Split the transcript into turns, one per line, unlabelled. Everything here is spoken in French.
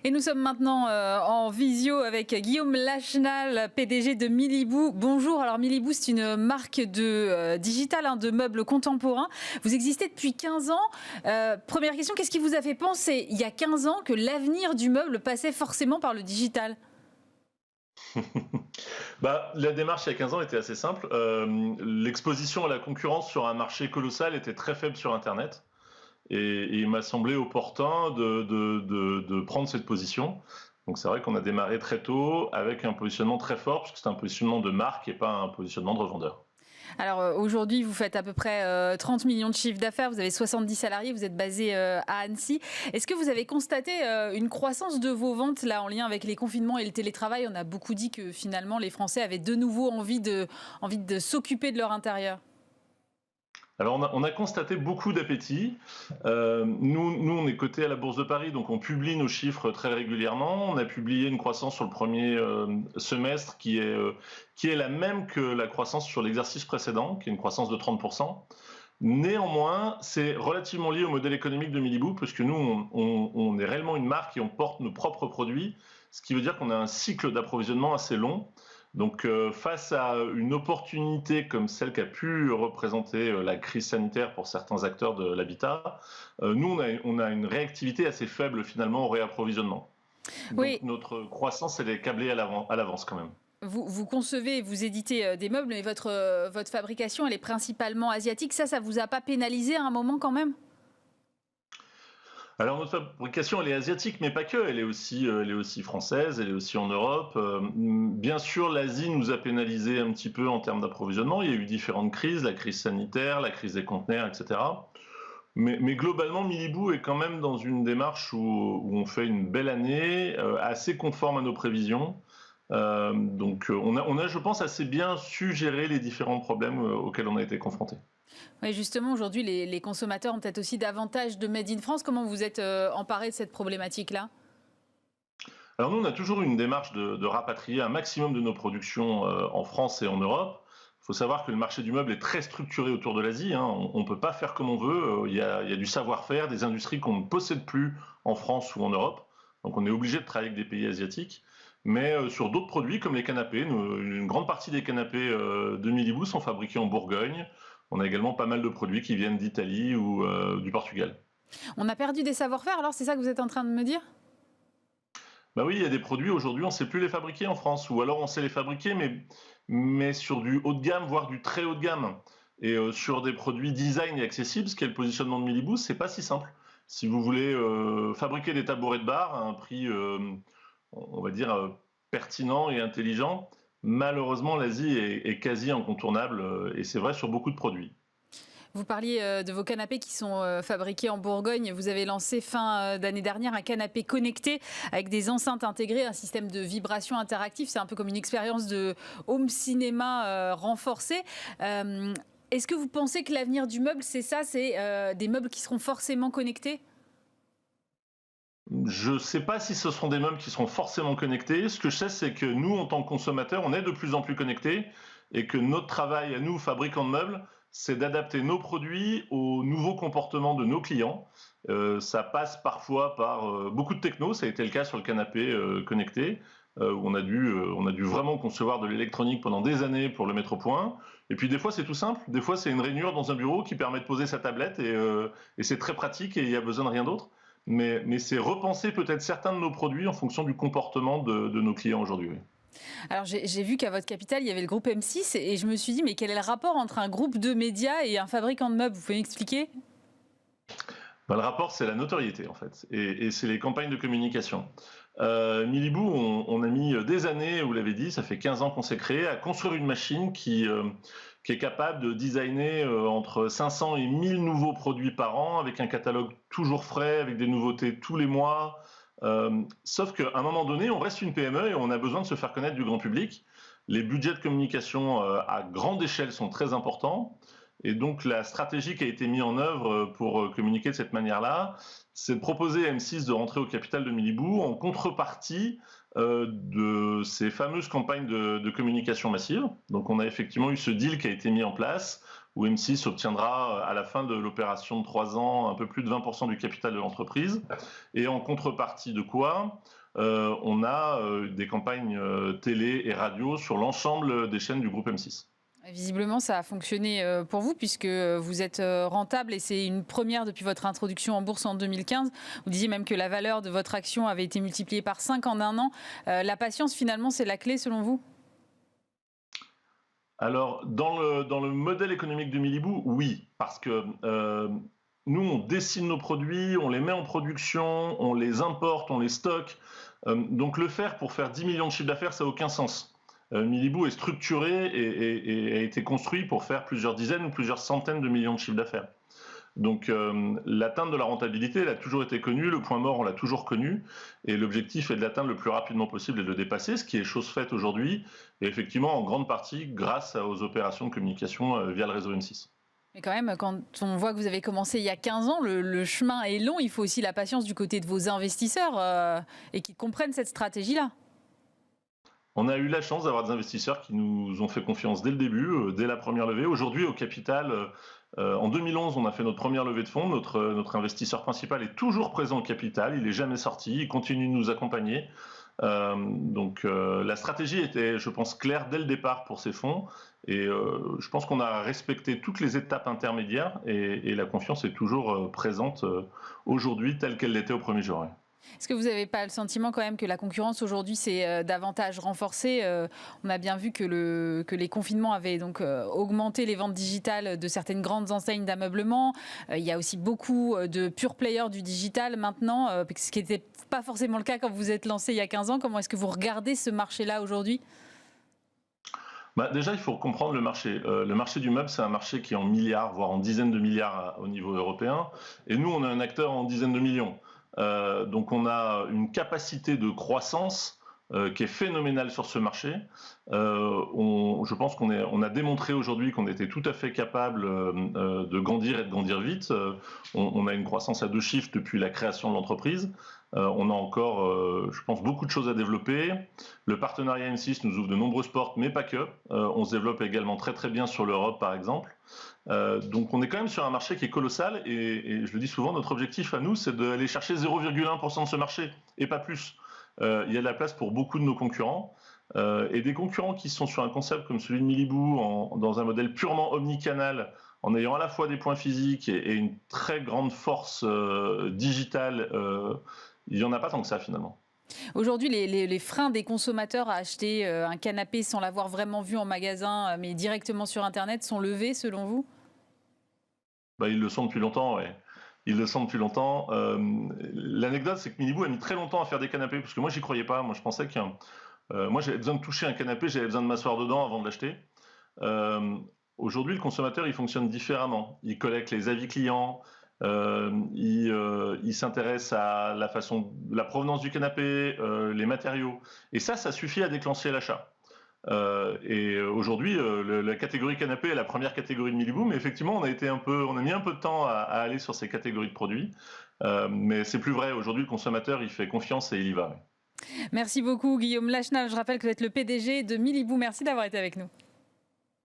Et nous sommes maintenant en visio avec Guillaume Lachenal, PDG de Milibou. Bonjour, alors Milibou, c'est une marque de digital, de meubles contemporains. Vous existez depuis 15 ans. Première question, qu'est-ce qui vous a fait penser, il y a 15 ans, que l'avenir du meuble passait forcément par le digital?
La démarche il y a 15 ans était assez simple. L'exposition à la concurrence sur un marché colossal était très faible sur Internet. Et il m'a semblé opportun de prendre cette position. Donc c'est vrai qu'on a démarré très tôt avec un positionnement très fort, puisque c'est un positionnement de marque et pas un positionnement de revendeur.
Alors aujourd'hui, vous faites à peu près 30 millions de chiffres d'affaires, vous avez 70 salariés, vous êtes basé à Annecy. Est-ce que vous avez constaté une croissance de vos ventes là en lien avec les confinements et le télétravail? On a beaucoup dit que finalement les Français avaient de nouveau envie de s'occuper de leur intérieur.
Alors on a constaté beaucoup d'appétit. Nous, on est coté à la Bourse de Paris, donc on publie nos chiffres très régulièrement. On a publié une croissance sur le premier semestre qui est la même que la croissance sur l'exercice précédent, qui est une croissance de 30%. Néanmoins, c'est relativement lié au modèle économique de Milibou, puisque nous, on est réellement une marque et on porte nos propres produits, ce qui veut dire qu'on a un cycle d'approvisionnement assez long. Donc, face à une opportunité comme celle qu'a pu représenter la crise sanitaire pour certains acteurs de l'habitat, nous, on a une réactivité assez faible finalement au réapprovisionnement. Donc,
Oui,
notre croissance, elle est câblée à l'avance quand même.
vous concevez, vous éditez des meubles, mais votre fabrication, elle est principalement asiatique. Ça vous a pas pénalisé à un moment quand même?
Alors notre fabrication, elle est asiatique, mais pas que. Elle est aussi française, elle est aussi en Europe. Bien sûr, l'Asie nous a pénalisé un petit peu en termes d'approvisionnement. Il y a eu différentes crises, la crise sanitaire, la crise des conteneurs, etc. Mais globalement, Milibou est quand même dans une démarche où on fait une belle année, assez conforme à nos prévisions. Donc, je pense, assez bien su gérer les différents problèmes auxquels on a été confrontés.
Oui, justement, aujourd'hui, les consommateurs ont peut-être aussi davantage de Made in France. Comment vous êtes emparé de cette problématique-là?
Alors nous, on a toujours eu une démarche de rapatrier un maximum de nos productions en France et en Europe. Il faut savoir que le marché du meuble est très structuré autour de l'Asie, hein. On ne peut pas faire comme on veut. Il y a du savoir-faire, des industries qu'on ne possède plus en France ou en Europe. Donc on est obligé de travailler avec des pays asiatiques. Mais sur d'autres produits comme les canapés, une grande partie des canapés de Milibou sont fabriqués en Bourgogne. On a également pas mal de produits qui viennent d'Italie ou du Portugal.
On a perdu des savoir-faire, alors c'est ça que vous êtes en train de me dire?
Bah oui, il y a des produits aujourd'hui, on ne sait plus les fabriquer en France, ou alors on sait les fabriquer, mais sur du haut de gamme, voire du très haut de gamme. Et sur des produits design et accessibles, ce qui est le positionnement de Milibou, c'est pas si simple. Si vous voulez fabriquer des tabourets de bar à un prix, on va dire, pertinent et intelligent, malheureusement, l'Asie est quasi incontournable, et c'est vrai sur beaucoup de produits.
Vous parliez de vos canapés qui sont fabriqués en Bourgogne. Vous avez lancé fin d'année dernière un canapé connecté avec des enceintes intégrées, un système de vibration interactif. C'est un peu comme une expérience de home cinéma renforcée. Euh, Est-ce que vous pensez que l'avenir du meuble, c'est ça, c'est des meubles qui seront forcément connectés?
Je ne sais pas si ce seront des meubles qui seront forcément connectés. Ce que je sais, c'est que nous, en tant que consommateurs, on est de plus en plus connectés et que notre travail à nous, fabricants de meubles, c'est d'adapter nos produits aux nouveaux comportements de nos clients. Ça passe parfois par beaucoup de techno. Ça a été le cas sur le canapé connecté, où on a dû vraiment concevoir de l'électronique pendant des années pour le mettre au point. Et puis des fois, c'est tout simple. Des fois, c'est une rainure dans un bureau qui permet de poser sa tablette et c'est très pratique et il n'y a besoin de rien d'autre. Mais c'est repenser peut-être certains de nos produits en fonction du comportement de nos clients aujourd'hui. Oui.
Alors j'ai vu qu'à votre capital, il y avait le groupe M6 et je me suis dit, mais quel est le rapport entre un groupe de médias et un fabricant de meubles? Vous pouvez m'expliquer?
Le rapport, c'est la notoriété en fait, et c'est les campagnes de communication. Milibou, on a mis des années, vous l'avez dit, ça fait 15 ans qu'on s'est créé, à construire une machine qui est capable de designer entre 500 et 1000 nouveaux produits par an, avec un catalogue toujours frais, avec des nouveautés tous les mois. Sauf qu'à un moment donné, on reste une PME et on a besoin de se faire connaître du grand public. Les budgets de communication à grande échelle sont très importants. Et donc la stratégie qui a été mise en œuvre pour communiquer de cette manière-là, c'est de proposer à M6 de rentrer au capital de Milibou en contrepartie de ces fameuses campagnes de communication massive. Donc on a effectivement eu ce deal qui a été mis en place, où M6 obtiendra à la fin de l'opération de 3 ans un peu plus de 20% du capital de l'entreprise. Et en contrepartie de quoi, on a des campagnes télé et radio sur l'ensemble des chaînes du groupe M6.
Visiblement, ça a fonctionné pour vous puisque vous êtes rentable et c'est une première depuis votre introduction en bourse en 2015. Vous disiez même que la valeur de votre action avait été multipliée par 5 en un an. La patience, finalement, c'est la clé selon vous?
Alors, dans le modèle économique de Milibou, oui, parce que nous, on dessine nos produits, on les met en production, on les importe, on les stocke. Donc le faire pour faire 10 millions de chiffre d'affaires, ça n'a aucun sens. Milibou est structuré et a été construit pour faire plusieurs dizaines ou plusieurs centaines de millions de chiffre d'affaires. Donc l'atteinte de la rentabilité, elle a toujours été connue, le point mort, on l'a toujours connu, et l'objectif est de l'atteindre le plus rapidement possible et de le dépasser, ce qui est chose faite aujourd'hui, et effectivement en grande partie grâce aux opérations de communication via le réseau M6.
Mais quand même, quand on voit que vous avez commencé il y a 15 ans, le chemin est long, il faut aussi la patience du côté de vos investisseurs et qu'ils comprennent cette stratégie-là.
On a eu la chance d'avoir des investisseurs qui nous ont fait confiance dès le début, dès la première levée. Aujourd'hui, au capital, en 2011, on a fait notre première levée de fonds. Notre investisseur principal est toujours présent au capital. Il n'est jamais sorti. Il continue de nous accompagner. Donc, la stratégie était, je pense, claire dès le départ pour ces fonds. Et je pense qu'on a respecté toutes les étapes intermédiaires. Et la confiance est toujours présente aujourd'hui, telle qu'elle l'était au premier jour. Ouais.
Est-ce que vous n'avez pas le sentiment quand même que la concurrence aujourd'hui s'est davantage renforcée? On a bien vu que les confinements avaient donc augmenté les ventes digitales de certaines grandes enseignes d'ameublement. Il y a aussi beaucoup de pure players du digital maintenant, ce qui n'était pas forcément le cas quand vous êtes lancé il y a 15 ans. Comment est-ce que vous regardez ce marché-là aujourd'hui?
Déjà, il faut comprendre le marché. Le marché du meuble, c'est un marché qui est en milliards, voire en dizaines de milliards au niveau européen. Et nous, on est un acteur en dizaines de millions. Donc on a une capacité de croissance qui est phénoménale sur ce marché. Je pense qu'on a démontré aujourd'hui qu'on était tout à fait capable de grandir et de grandir vite. On a une croissance à 2 chiffres depuis la création de l'entreprise. On a encore, je pense, beaucoup de choses à développer. Le partenariat M6 nous ouvre de nombreuses portes, mais pas que. On se développe également très très bien sur l'Europe, par exemple. Donc on est quand même sur un marché qui est colossal et je le dis souvent, notre objectif à nous, c'est d'aller chercher 0,1% de ce marché et pas plus. Il y a de la place pour beaucoup de nos concurrents et des concurrents qui sont sur un concept comme celui de Milibou, dans un modèle purement omnicanal, en ayant à la fois des points physiques et une très grande force digitale. Il n'y en a pas tant que ça finalement.
Aujourd'hui, les freins des consommateurs à acheter un canapé sans l'avoir vraiment vu en magasin, mais directement sur Internet, sont levés selon vous?
Ils le sont depuis longtemps, ouais. Ils le sont depuis longtemps. L'anecdote, c'est que Milibou a mis très longtemps à faire des canapés, parce que moi, j'y croyais pas. Moi, je pensais moi, j'avais besoin de toucher un canapé, j'avais besoin de m'asseoir dedans avant de l'acheter. Aujourd'hui, le consommateur, il fonctionne différemment. Il collecte les avis clients, il s'intéresse à la provenance du canapé, les matériaux. Et ça suffit à déclencher l'achat. Et aujourd'hui, la catégorie canapé est la première catégorie de Milibou, mais effectivement, on a mis un peu de temps à aller sur ces catégories de produits. Mais c'est plus vrai. Aujourd'hui, le consommateur, il fait confiance et il y va.
Merci beaucoup, Guillaume Lachenal. Je rappelle que vous êtes le PDG de Milibou. Merci d'avoir été avec nous.